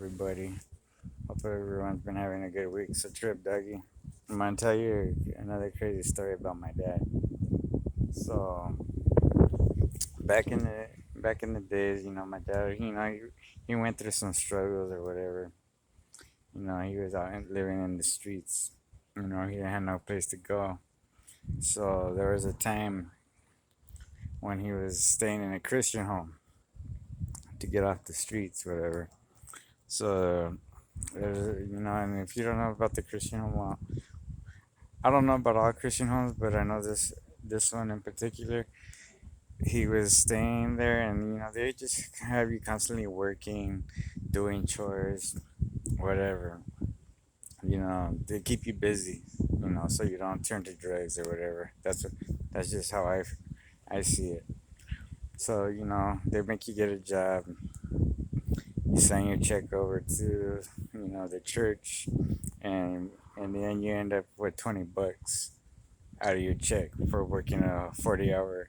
everybody? Hope everyone's been having a good week. So, Trip, Dougie, I'm gonna tell you another crazy story about my dad. So, back in the days, my dad, he went through some struggles or whatever. He was living in the streets. He didn't have no place to go. So there was a time when he was staying in a Christian home to get off the streets, whatever. So and if you don't know about the Christian home, well, I don't know about all Christian homes, but I know this one in particular. He was staying there, and they just have you constantly working, doing chores, whatever. They keep you busy. So you don't turn to drugs or whatever. That's just how I see it. So they make you get a job. You sign your check over to the church, and in the end you end up with $20 out of your check for working a 40-hour,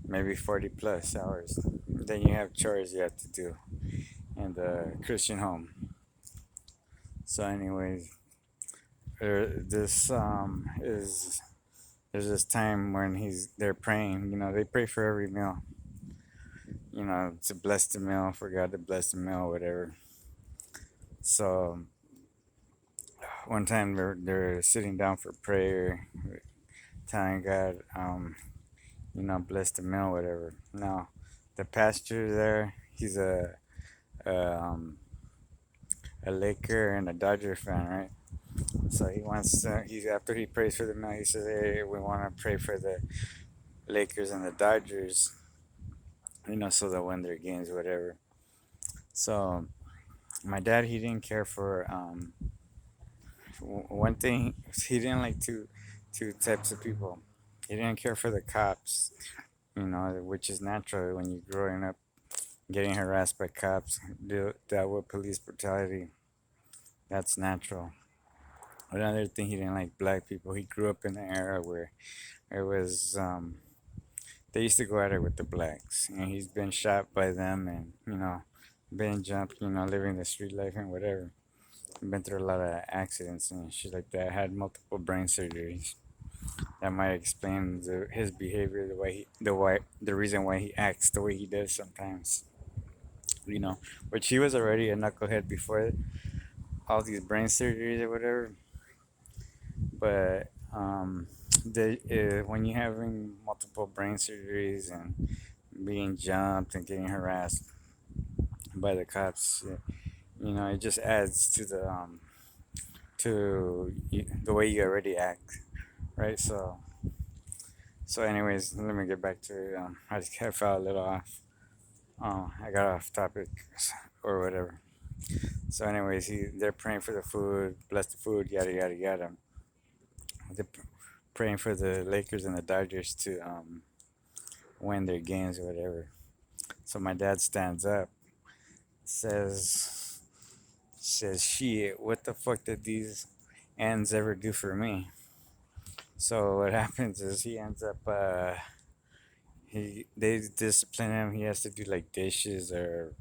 maybe 40 plus hours. Then you have chores you have to do in the Christian home. So, anyways, this is there's this time when they're praying. They pray for every meal. To bless the meal, for God to bless the meal, whatever. So one time they're sitting down for prayer, telling God, bless the meal, whatever. Now, the pastor there, he's a Laker and a Dodger fan, right? So he's after he prays for the meal, he says, "Hey, we want to pray for the Lakers and the Dodgers, so they'll win their games, whatever." So my dad, he didn't care for one thing. He didn't like two types of people. He didn't care for the cops, which is natural when you're growing up, getting harassed by cops, dealt with police brutality. That's natural. Another thing, he didn't like black people. He grew up in an era where it was they used to go at it with the blacks, and he's been shot by them, and been jumped, living the street life and whatever. Been through a lot of accidents and shit like that. Had multiple brain surgeries. That might explain his behavior, the reason why he acts the way he does sometimes. Which he was already a knucklehead before all these brain surgeries or whatever. But when you're having multiple brain surgeries and being jumped and getting harassed by the cops, it just adds to the way you already act, right? So anyways, let me get back to it. I fell a little off. I got off topic or whatever. So anyways, they're praying for the food, bless the food, yada yada yada. They're praying for the Lakers and the Dodgers to win their games or whatever. So my dad stands up, says shit, what the fuck did these ends ever do for me? So what happens is he ends up they discipline him. He has to do like dishes or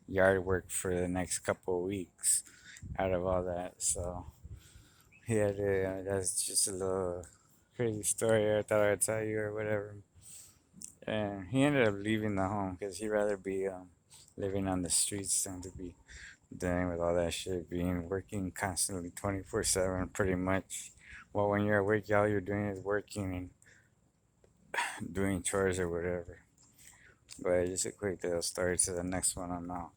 yard work for the next couple of weeks out of all that. So he had that's just a little crazy story I thought I'd tell you or whatever. And he ended up leaving the home because he'd rather be living on the streets than to be dealing with all that shit, being working constantly 24/7 pretty much. Well, when you're at work, all you're doing is working and doing chores or whatever. But just a quick little story to the next one I'm out.